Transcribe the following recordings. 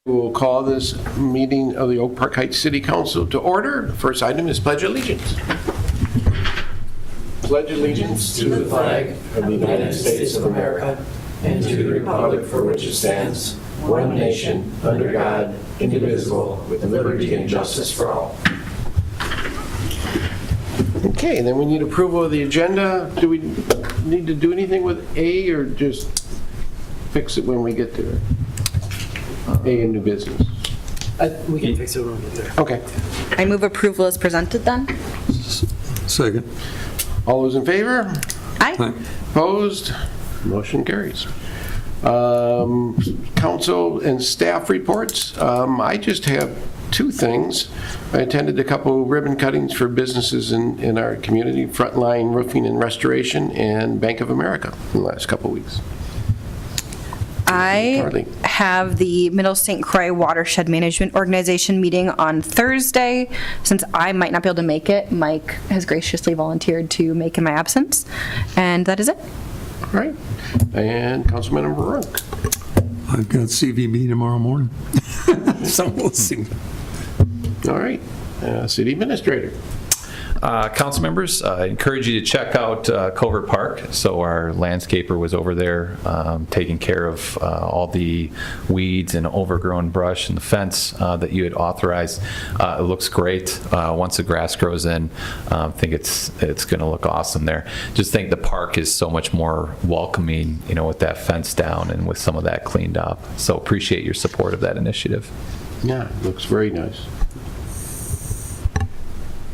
We'll call this meeting of the Oak Park Heights City Council to order. The first item is Pledge Allegiance. Pledge allegiance to the flag of the United States of America and to the republic for which it stands, one nation, under God, indivisible, with liberty and justice for all. Okay, then we need approval of the agenda. Do we need to do anything with A or just fix it when we get to it? A in new business. We can fix it when we get there. Okay. I move approval as presented then. Second. All those in favor? Aye. Opposed? Motion carries. Council and staff reports. I just have two things. I attended a couple ribbon cuttings for businesses in our community, Frontline Roofing and Restoration and Bank of America in the last couple weeks. I have the Middle St. Croix Watershed Management Organization meeting on Thursday. Since I might not be able to make it, Mike has graciously volunteered to make in my absence. And that is it. All right. And Councilmember Runk. I've got CVB tomorrow morning. So we'll see. All right. City Administrator. Council members, I encourage you to check out Covert Park. So our landscaper was over there taking care of all the weeds and overgrown brush and the fence that you had authorized. It looks great once the grass grows in. I think it's going to look awesome there. Just think the park is so much more welcoming, you know, with that fence down and with some of that cleaned up. So appreciate your support of that initiative. Yeah, looks very nice.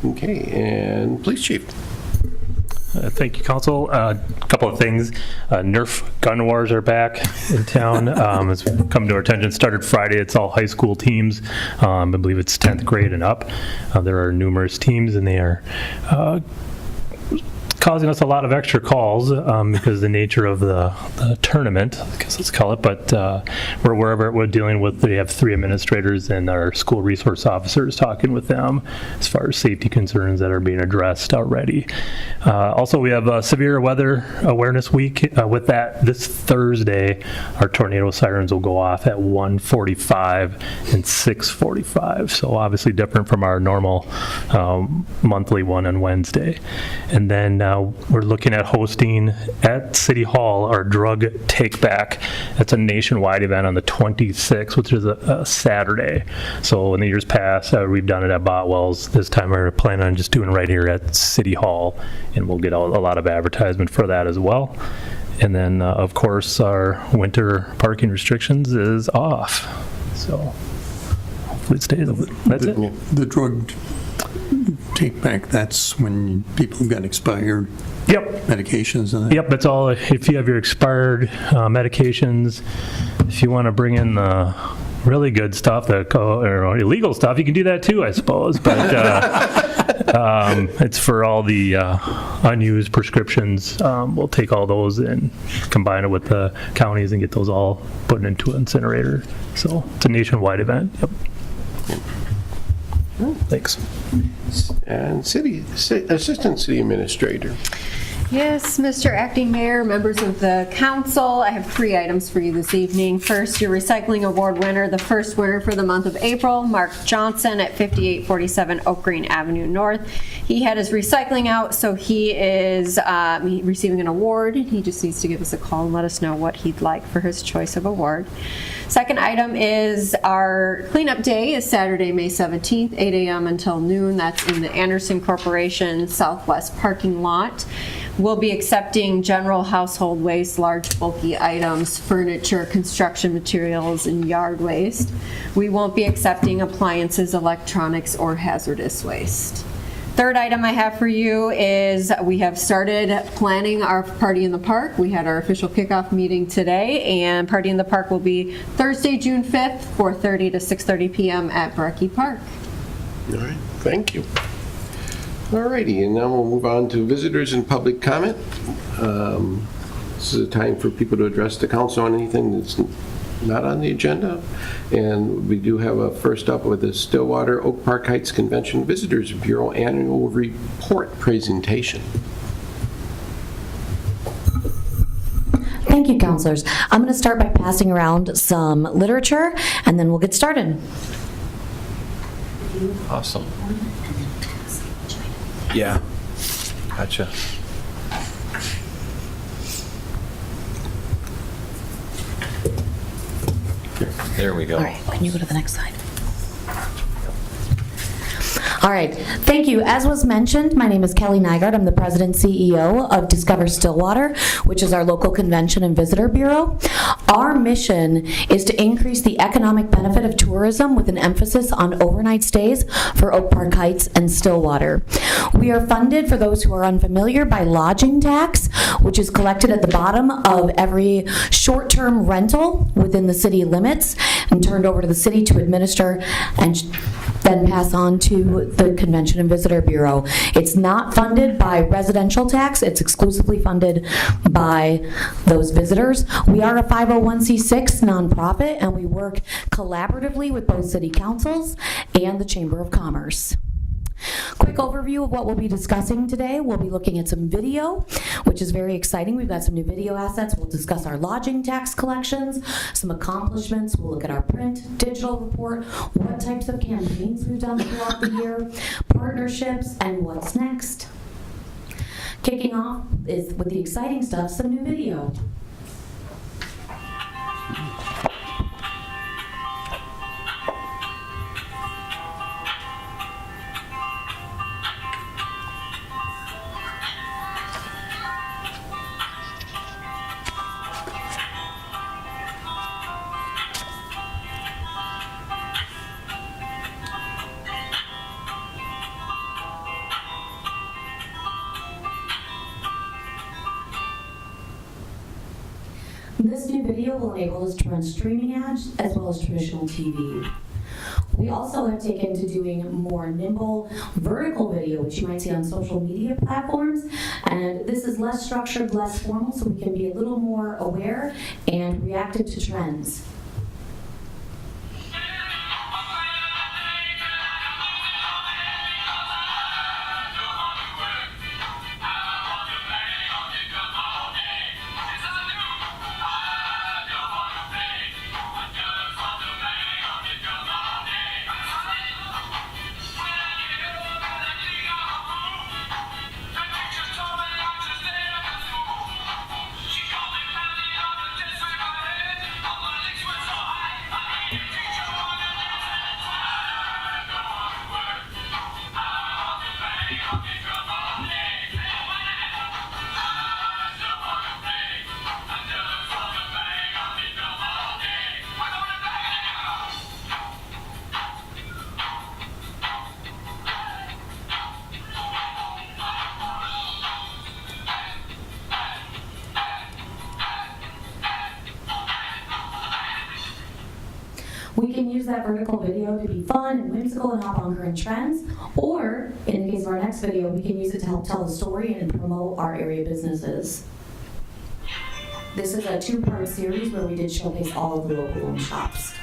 Okay, and Police Chief. Thank you, Council. A couple of things. Nerf gun wars are back in town. It's come to our attention. It started Friday. It's all high school teams. I believe it's 10th grade and up. There are numerous teams, and they are causing us a lot of extra calls because the nature of the tournament, I guess let's call it, but wherever we're dealing with, they have 3 administrators and our school resource officers talking with them as far as safety concerns that are being addressed already. Also, we have Severe Weather Awareness Week. With that, this Thursday, our tornado sirens will go off at 1:45 and 6:45, so obviously different from our normal monthly one on Wednesday. And then we're looking at hosting at City Hall our drug take back. It's a nationwide event on the 26th, which is a Saturday. So in the years past, we've done it at Botwell's. This time we're planning on just doing it right here at City Hall, and we'll get a lot of advertisement for that as well. And then, of course, our winter parking restrictions is off. So hopefully it stays. That's it. The drug take back, that's when people got expired medications and that? Yep, it's all, if you have your expired medications, if you want to bring in the really good stuff, or illegal stuff, you can do that too, I suppose. But it's for all the unused prescriptions. We'll take all those and combine it with the counties and get those all put into an incinerator. So it's a nationwide event. Yep. Thanks. And Assistant City Administrator. Yes, Mr. Acting Mayor, members of the council, I have 3 items for you this evening. First, your recycling award winner, the first winner for the month of April, Mark Johnson at 5847 Oak Green Avenue North. He had his recycling out, so he is receiving an award. He just needs to give us a call and let us know what he'd like for his choice of award. Second item is our cleanup day is Saturday, May 17th, 8 a.m. until noon. That's in the Anderson Corporation Southwest parking lot. We'll be accepting general household waste, large bulky items, furniture, construction materials, and yard waste. We won't be accepting appliances, electronics, or hazardous waste. Third item I have for you is we have started planning our Party in the Park. We had our official kickoff meeting today, and Party in the Park will be Thursday, June 5th, 4:30 to 6:30 p.m. at Brecky Park. All right, thank you. All righty, and now we'll move on to visitors and public comment. This is a time for people to address the council on anything that's not on the agenda. And we do have a first up with the Stillwater Oak Park Heights Convention Visitors Bureau Annual Report presentation. Thank you, counselors. I'm going to start by passing around some literature, and then we'll get started. Awesome. Yeah. Gotcha. There we go. All right, can you go to the next slide? All right, thank you. As was mentioned, my name is Kelly Nygaard. I'm the president CEO of Discover Stillwater, which is our local convention and visitor bureau. Our mission is to increase the economic benefit of tourism with an emphasis on overnight stays for Oak Park Heights and Stillwater. We are funded, for those who are unfamiliar, by lodging tax, which is collected at the bottom of every short-term rental within the city limits and turned over to the city to administer and then pass on to the Convention and Visitor Bureau. It's not funded by residential tax, it's exclusively funded by those visitors. We are a 501c6 nonprofit, and we work collaboratively with both city councils and the Chamber of Commerce. Quick overview of what we'll be discussing today. We'll be looking at some video, which is very exciting. We've got some new video assets. We'll discuss our lodging tax collections, some accomplishments. We'll look at our print, digital report, what types of campaigns we've done throughout the year, partnerships, and what's next. Kicking off is with the exciting stuff, some new video. This new video will enable us to run streaming ads as well as traditional TV. We also have taken to doing more nimble vertical video, which you might see on social media platforms. And this is less structured, less formal, so we can be a little more aware and reactive to trends. We can use that vertical video to be fun and whimsical and hop on current trends, or in the case of our next video, we can use it to help tell a story and promote our area businesses. This is a two-part series where we did showcase all of the local owned shops.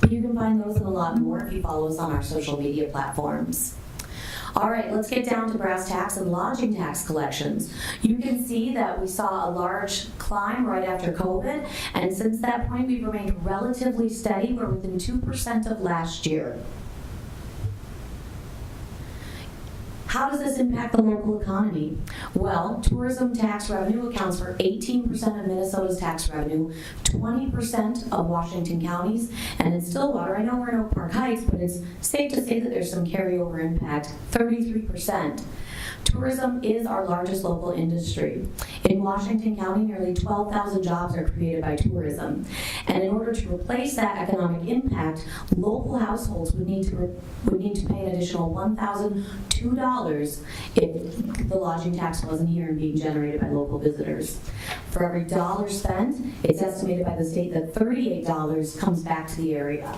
You can find those and a lot more if you follow us on our social media platforms. All right, let's get down to brass tacks and lodging tax collections. You can see that we saw a large climb right after COVID, and since that point, we've remained relatively steady. We're within 2% of last year. How does this impact the local economy? Well, tourism tax revenue accounts for 18% of Minnesota's tax revenue, 20% of Washington counties, and in Stillwater, I know we're in Oak Park Heights, but it's safe to say that there's some carryover impact, 33%. Tourism is our largest local industry. In Washington County, nearly 12,000 jobs are created by tourism. And in order to replace that economic impact, local households would need to pay an additional $1,002 if the lodging tax wasn't here and being generated by local visitors. For every dollar spent, it's estimated by the state that $38 comes back to the area.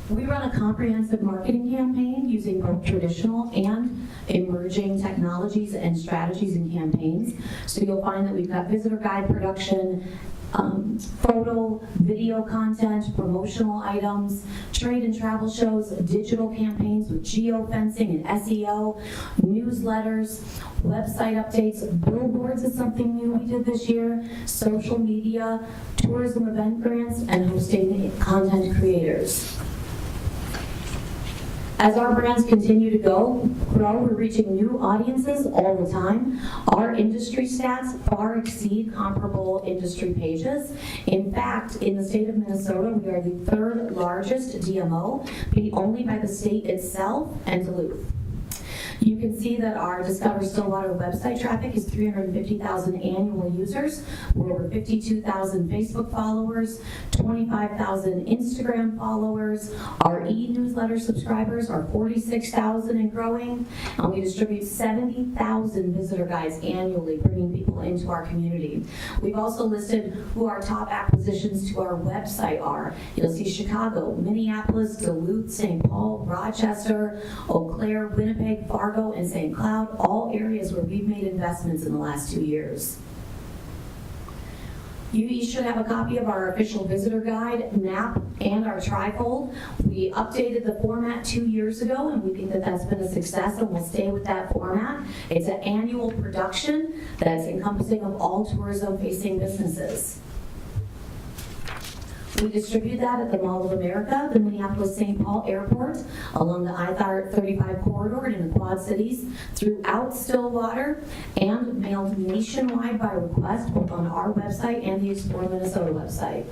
We run a comprehensive marketing campaign using both traditional and emerging technologies and strategies and campaigns. So you'll find that we've got visitor guide production, photo, video content, promotional items, trade and travel shows, digital campaigns with geofencing and SEO, newsletters, website updates, billboards is something new we did this year, social media, tourism event grants, and hosting content creators. As our brands continue to grow, we're reaching new audiences all the time. Our industry stats far exceed comparable industry pages. In fact, in the state of Minnesota, we are the third largest DMO, beat only by the state itself and Duluth. You can see that our Discover Stillwater website traffic is 350,000 annual users. We're over 52,000 Facebook followers, 25,000 Instagram followers. Our e-newsletter subscribers are 46,000 and growing. And we distribute 70,000 visitor guides annually, bringing people into our community. We've also listed who our top acquisitions to our website are. You'll see Chicago, Minneapolis, Duluth, St. Paul, Rochester, Eau Claire, Winnipeg, Fargo, and St. Cloud, all areas where we've made investments in the last 2 years. You each should have a copy of our official visitor guide, map, and our trifold. We updated the format 2 years ago, and we think that that's been a success, and we'll stay with that format. It's an annual production that's encompassing of all tourism-facing businesses. We distribute that at the Mall of America, the Minneapolis-St. Paul Airport, along the I-35 corridor and in the Quad Cities, throughout Stillwater, and mailed nationwide by request, both on our website and the Explore Minnesota website.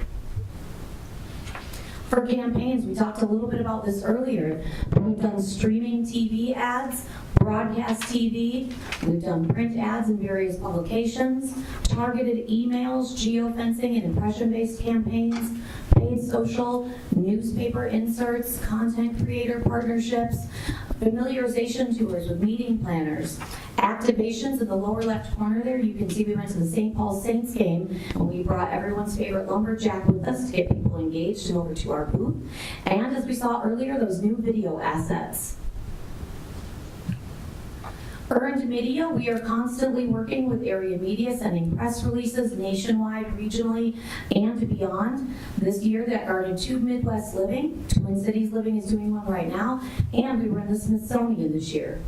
For campaigns, we talked a little bit about this earlier, but we've done streaming TV ads, broadcast TV, we've done print ads in various publications, targeted emails, geofencing and impression-based campaigns, paid social, newspaper inserts, content creator partnerships, familiarization tours with meeting planners, activations in the lower left corner there. You can see we went to the St. Paul Saints game and we brought everyone's favorite lumberjack with us to get people engaged and over to our booth. And as we saw earlier, those new video assets. Earned media, we are constantly working with area media, sending press releases nationwide, regionally, and beyond. This year that garnered 2 Midwest Living, Twin Cities Living is doing one right now, and we were in the Smithsonian this year.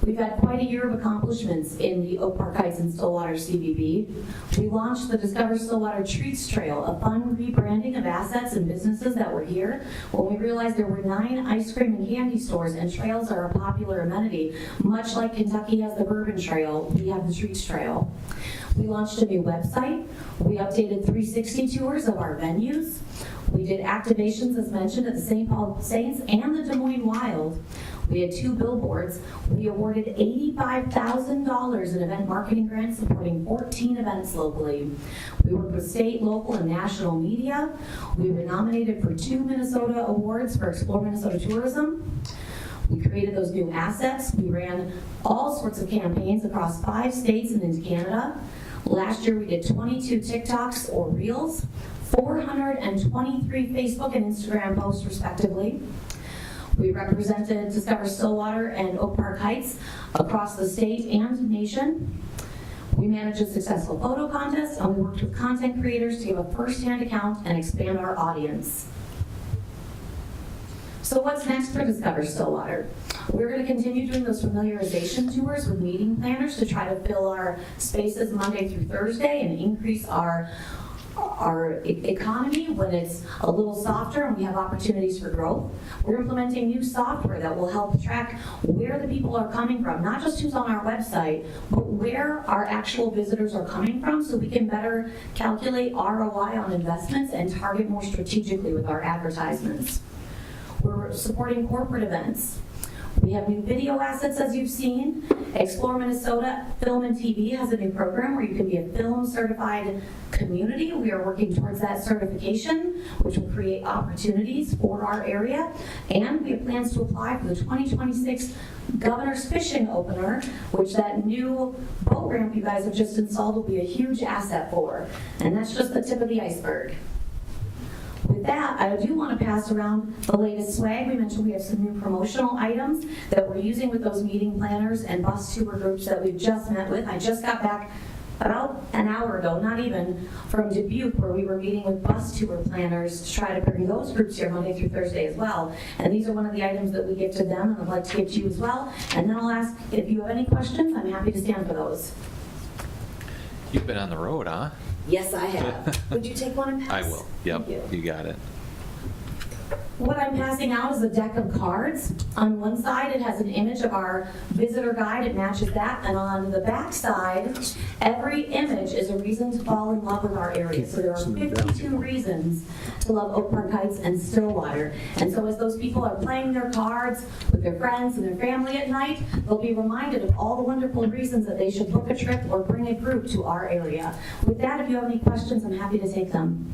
We've had quite a year of accomplishments in the Oak Park Heights and Stillwater CVB. We launched the Discover Stillwater Treats Trail, a fun rebranding of assets and businesses that were here when we realized there were 9 ice cream and candy stores, and trails are a popular amenity. Much like Kentucky has the Bourbon Trail, we have the Treats Trail. We launched a new website. We updated 360 tours of our venues. We did activations, as mentioned, at the St. Paul Saints and the Des Moines Wild. We had 2 billboards. We awarded $85,000 in event marketing grants supporting 14 events locally. We worked with state, local, and national media. We were nominated for 2 Minnesota awards for Explore Minnesota Tourism. We created those new assets. We ran all sorts of campaigns across 5 states and into Canada. Last year we did 22 TikToks or Reels, 423 Facebook and Instagram posts respectively. We represented Discover Stillwater and Oak Park Heights across the state and nation. We managed a successful photo contest, and we worked with content creators to give a first-hand account and expand our audience. So what's next for Discover Stillwater? We're going to continue doing those familiarization tours with meeting planners to try to fill our spaces Monday through Thursday and increase our our economy when it's a little softer and we have opportunities for growth. We're implementing new software that will help track where the people are coming from, not just who's on our website, but where our actual visitors are coming from, so we can better calculate ROI on investments and target more strategically with our advertisements. We're supporting corporate events. We have new video assets, as you've seen. Explore Minnesota Film and TV has a new program where you can be a film certified community. We are working towards that certification, which will create opportunities for our area. And we have plans to apply for the 2026 Governor's Fishing Opener, which that new boat ramp you guys have just installed will be a huge asset for. And that's just the tip of the iceberg. With that, I do want to pass around the latest swag. We mentioned we have some new promotional items that we're using with those meeting planners and bus tour groups that we've just met with. I just got back about an hour ago, not even, from Dubuque, where we were meeting with bus tour planners to try to bring those groups here Monday through Thursday as well. And these are one of the items that we give to them, and I'd like to give to you as well. And then I'll ask if you have any questions. I'm happy to stand for those. You've been on the road, huh? Yes, I have. Would you take one and pass? I will. Yep, Thank you got it. What I'm passing out is a deck of cards. On one side, it has an image of our visitor guide. It matches that. And on the back side, every image is a reason to fall in love with our area. So there are 52 reasons to love Oak Park Heights and Stillwater. And so as those people are playing their cards with their friends and their family at night, they'll be reminded of all the wonderful reasons that they should book a trip or bring a group to our area. With that, if you have any questions, I'm happy to take them.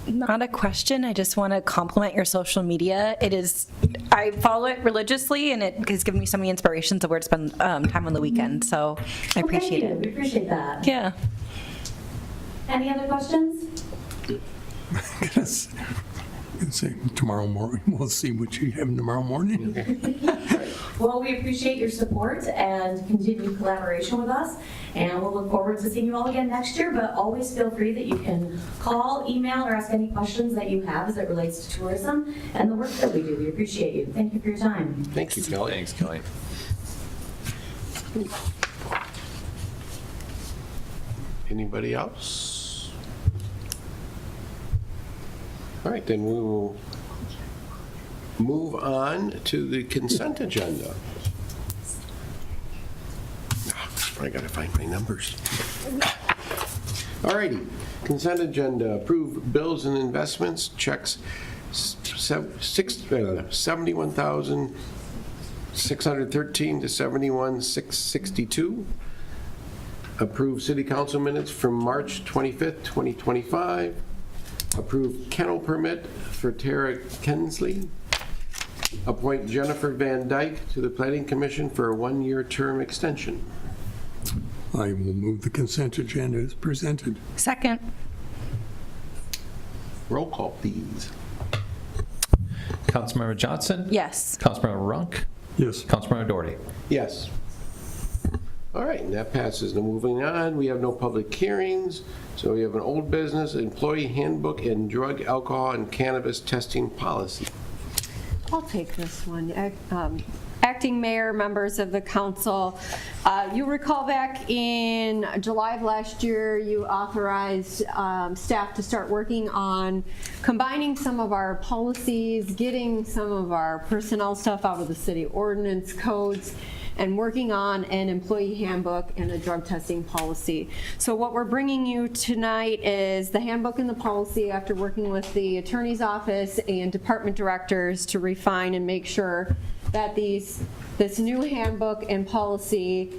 Not a question. I just want to compliment your social media. It is, I follow it religiously, and it has given me so many inspirations of where to spend time on the weekend. So I appreciate Thank you. it. We appreciate that. Yeah. Any other questions? Yes. And say tomorrow morning, we'll see what you have tomorrow morning. Well, we appreciate your support and continued collaboration with us, and we'll look forward to seeing you all again next year, but always feel free that you can call, email, or ask any questions that you have as it relates to tourism and the work that we do. We appreciate you. Thank you for your time. Thank you, Kelly. Thanks, Kelly. Anybody else? All right, then we will move on to the consent agenda. I gotta find my numbers. All righty, consent agenda, approve bills and investments, checks $71,613 to $71,662. Approve city council minutes from March 25th, 2025. Approve kennel permit for Tara Kensley. Appoint Jennifer Van Dyke to the Planning Commission for a one-year term extension. I will move the consent agenda as presented. Second. Roll call, please. Councilmember Johnson? Yes. Councilmember Runk? Yes. Councilmember Doherty? Yes. All right, and that passes. Now moving on, we have no public hearings. So we have an old business, employee handbook, and drug, alcohol, and cannabis testing policy. I'll take this one. Acting Mayor, members of the council, you recall back in July of last year, you authorized staff to start working on combining some of our policies, getting some of our personnel stuff out of the city ordinance codes, and working on an employee handbook and a drug testing policy. So what we're bringing you tonight is the handbook and the policy after working with the attorney's office and department directors to refine and make sure that this new handbook and policy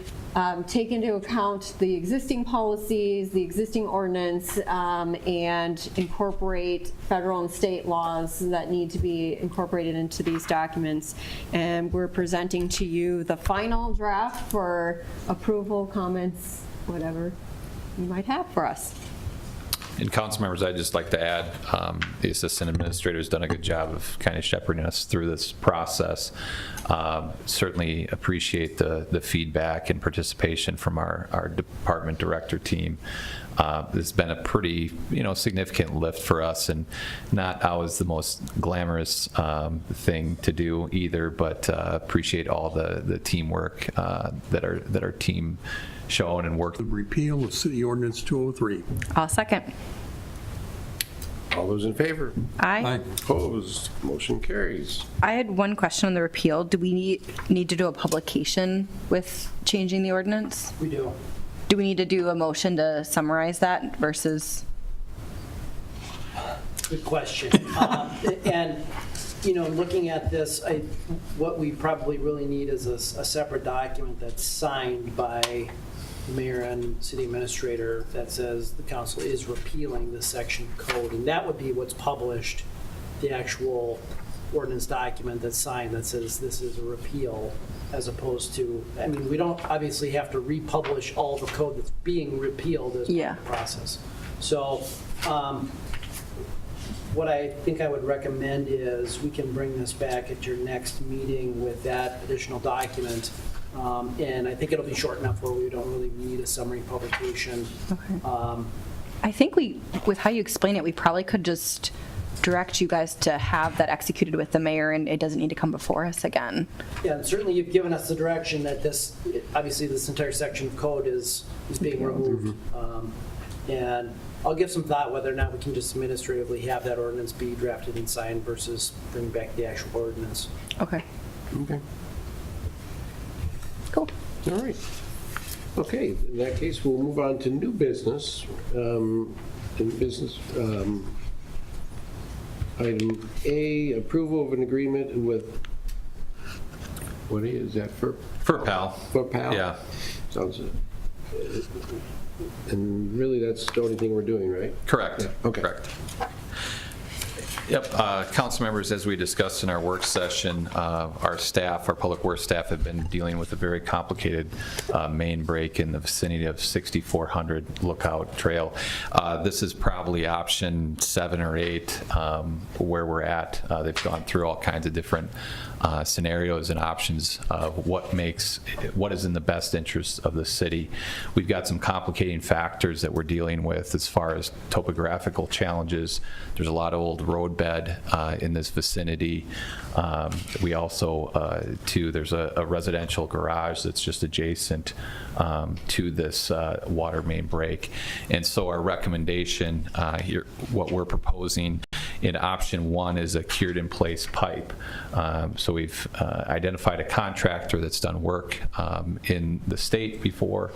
take into account the existing policies, the existing ordinance, and incorporate federal and state laws that need to be incorporated into these documents. And we're presenting to you the final draft for approval, comments, whatever you might have for us. And council members, I'd just like to add, the assistant administrator has done a good job of kind of shepherding us through this process. Certainly appreciate the feedback and participation from our department director team. It's been a pretty, significant lift for us, and not always the most glamorous thing to do either, but appreciate all the teamwork that our team shown and worked. The repeal of City Ordinance 203. I'll second. All those in favor? Aye. Opposed? Motion carries. I had one question on the repeal. Do we need to do a publication with changing the ordinance? We do. Do we need to do a motion to summarize that versus? Good question. And, looking at this, what we probably really need is a separate document that's signed by the mayor and city administrator that says the council is repealing this section of code. And that would be what's published, the actual ordinance document that's signed that says this is a repeal, as opposed to, we don't obviously have to republish all the code that's being repealed as part of the process. So, what I think I would recommend is we can bring this back at your next meeting with that additional document. And I think it'll be short enough where we don't really need a summary publication. Okay. I think with how you explain it, we probably could just direct you guys to have that executed with the mayor, and it doesn't need to come before us again. Yeah, and certainly you've given us the direction that obviously this entire section of code is being removed. And I'll give some thought whether or not we can just administratively have that ordinance be drafted and signed versus bring back the actual ordinance. Okay. Okay. Cool. All right. Okay, in that case, we'll move on to new business. Item A, approval of an agreement with, what is that, for PAL. For PAL? Yeah. Sounds, and really, that's the only thing we're doing, right? Correct. Yeah, okay. Correct. Yep, council members, as we discussed in our work session, our staff, our public works staff, have been dealing with a very complicated main break in the vicinity of 6400 Lookout Trail. This is probably option 7 or 8 where we're at. They've gone through all kinds of different scenarios and options of what is in the best interest of the city. We've got some complicating factors that we're dealing with as far as topographical challenges. There's a lot of old road bed in this vicinity. We also, there's a residential garage that's just adjacent to this water main break. And so our recommendation here, what we're proposing in option 1 is a cured in place pipe. So we've identified a contractor that's done work in the state before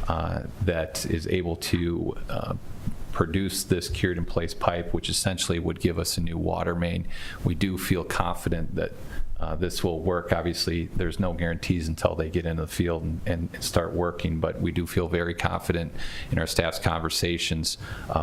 that is able to produce this cured in place pipe, which essentially would give us a new water main. We do feel confident that this will work. Obviously, there's no guarantees until they get into the field and start working, but we do feel very confident in our staff's conversations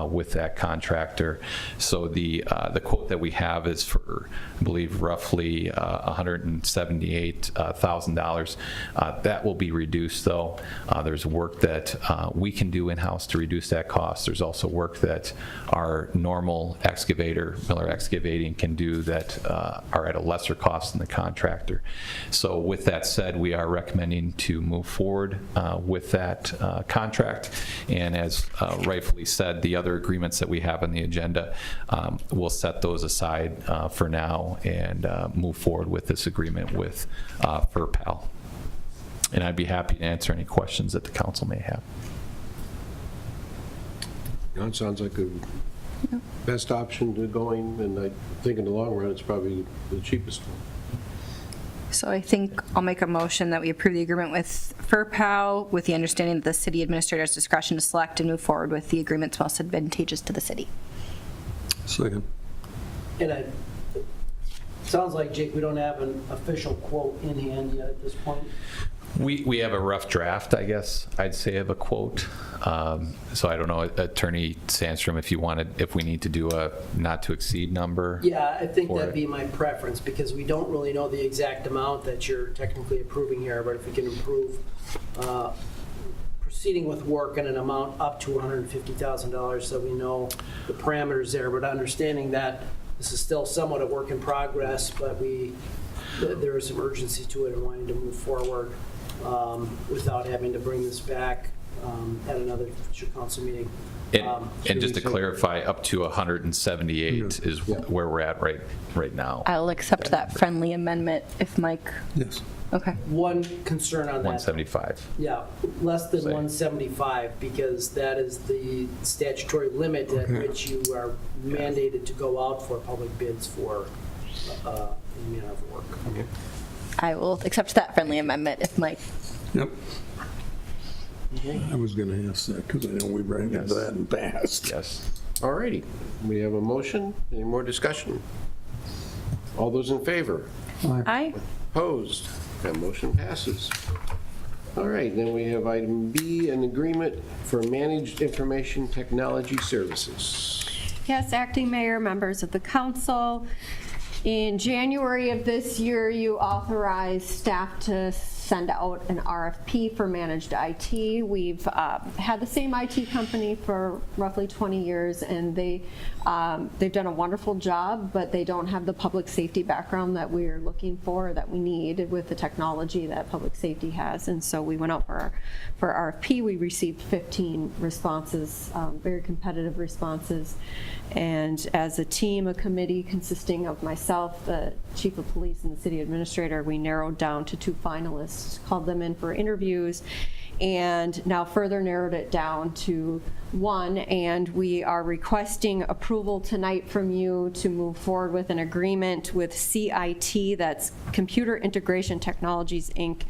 with that contractor. So the quote that we have is for, I believe, roughly $178,000. That will be reduced, though. There's work that we can do in-house to reduce that cost. There's also work that our normal excavator, Miller Excavating, can do that are at a lesser cost than the contractor. So with that said, we are recommending to move forward with that contract. And as rightfully said, the other agreements that we have on the agenda, we'll set those aside for now and move forward with this agreement with FERPAL. And I'd be happy to answer any questions that the council may have. It sounds like the best option to going, and I think in the long run, it's probably the cheapest one. So I think I'll make a motion that we approve the agreement with FERPAL with the understanding that the city administrator's discretion to select and move forward with the agreements most advantageous to the city. Second. And it sounds like, Jake, we don't have an official quote in hand yet at this point. We have a rough draft, I guess I'd say, of a quote. So I don't know, Attorney Sandstrom, if we need to do a not to exceed number. Yeah, I think that'd it. be my preference, because we don't really know the exact amount that you're technically approving here, but if we can improve proceeding with work in an amount up to $150,000, so we know the parameters there, but understanding that this is still somewhat a work in progress, but there is some urgency to it and wanting to move forward without having to bring this back at another future council meeting. And just to clarify, up to 178 is where we're at right now. I'll accept that friendly amendment if Mike Yes. Okay. One concern on that. 175. Yeah, less than Say. 175, because that is the statutory limit at which you are mandated to go out for public bids for any manner of work. I will accept that friendly amendment if Mike. Yep. I was going to ask that because I know we ran into that in the past. Yes. All righty. We have a motion. Any more discussion? All those in favor? Aye. Opposed? That motion passes. All right, then we have item B, an agreement for managed information technology services. Yes, Acting Mayor, members of the council. In January of this year, you authorized staff to send out an RFP for managed IT. We've had the same IT company for roughly 20 years, and they've done a wonderful job, but they don't have the public safety background that we're looking for, that we need with the technology that public safety has. And so we went out for RFP. We received 15 responses, very competitive responses. And as a team, a committee consisting of myself, the chief of police, and the city administrator, we narrowed down to 2 finalists, called them in for interviews, and now further narrowed it down to 1. And we are requesting approval tonight from you to move forward with an agreement with CIT, that's Computer Integration Technologies, Inc.,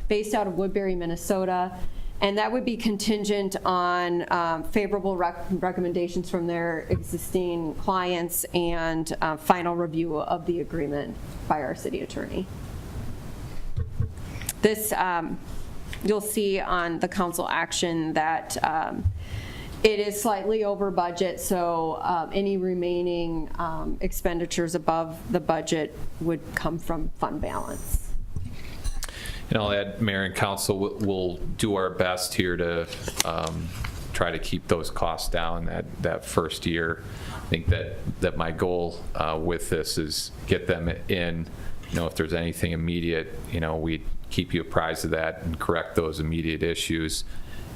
based out of Woodbury, Minnesota. And that would be contingent on favorable recommendations from their existing clients and final review of the agreement by our city attorney. This, you'll see on the council action that it is slightly over budget, so any remaining expenditures above the budget would come from fund balance. And I'll add, Mayor and Council, we'll do our best here to try to keep those costs down that first year. I think that my goal with this is get them in, if there's anything immediate, we keep you apprised of that and correct those immediate issues.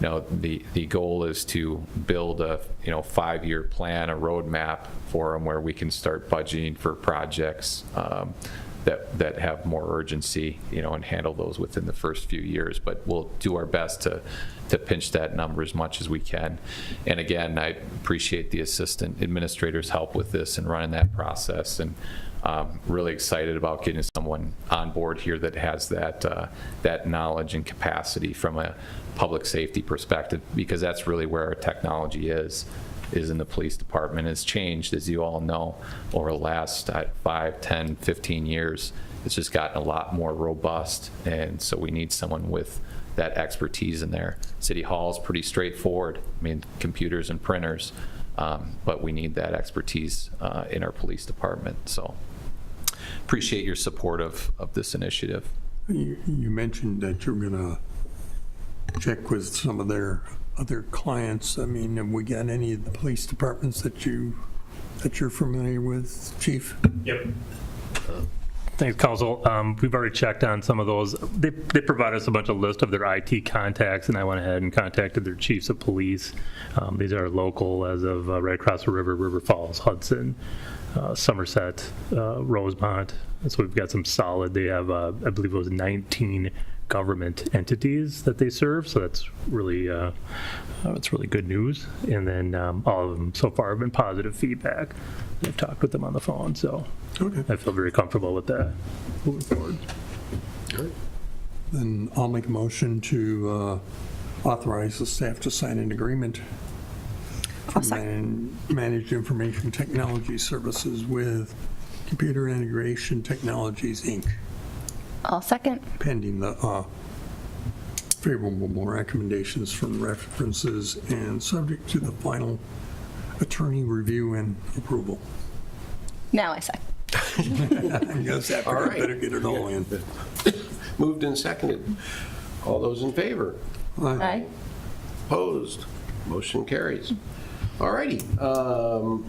The goal is to build a 5-year plan, a roadmap for them where we can start budgeting for projects that have more urgency, and handle those within the first few years. But we'll do our best to pinch that number as much as we can. And again, I appreciate the assistant administrator's help with this and running that process. And really excited about getting someone on board here that has that knowledge and capacity from a public safety perspective, because that's really where our technology is in the police department. It's changed, as you all know, over the last 5, 10, 15 years. It's just gotten a lot more robust, and so we need someone with that expertise in there. City Hall is pretty straightforward. I mean, computers and printers, but we need that expertise in our police department. So appreciate your support of this initiative. You mentioned that you're going to check with some of their other clients. I mean, have we got any of the police departments that you're familiar with, Chief? Yep. Thanks, Council. We've already checked on some of those. They provide us a bunch of list of their IT contacts, and I went ahead and contacted their chiefs of police. These are local as of right across the river, River Falls, Hudson, Somerset, Rosemont. So we've got some solid. They have, I believe it was 19 government entities that they serve, so that's really good news. And then all of them so far have been positive feedback. I've talked with them on the phone, so Okay. I feel very comfortable with that moving forward. Then I'll make a motion to authorize the staff to sign an agreement for managed information technology services with Computer Integration Technologies, Inc., I'll second. pending the favorable recommendations from references and subject to the final attorney review and approval. Now I second. I guess after All I right. better get it all in. Moved and seconded. All those in favor? Aye. Opposed? Motion carries. All righty. Are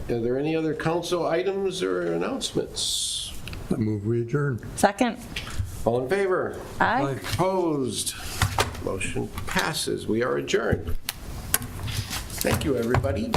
there any other council items or announcements? I move we adjourn. Second. All in favor? Aye. Opposed? Motion passes. We are adjourned. Thank you, everybody.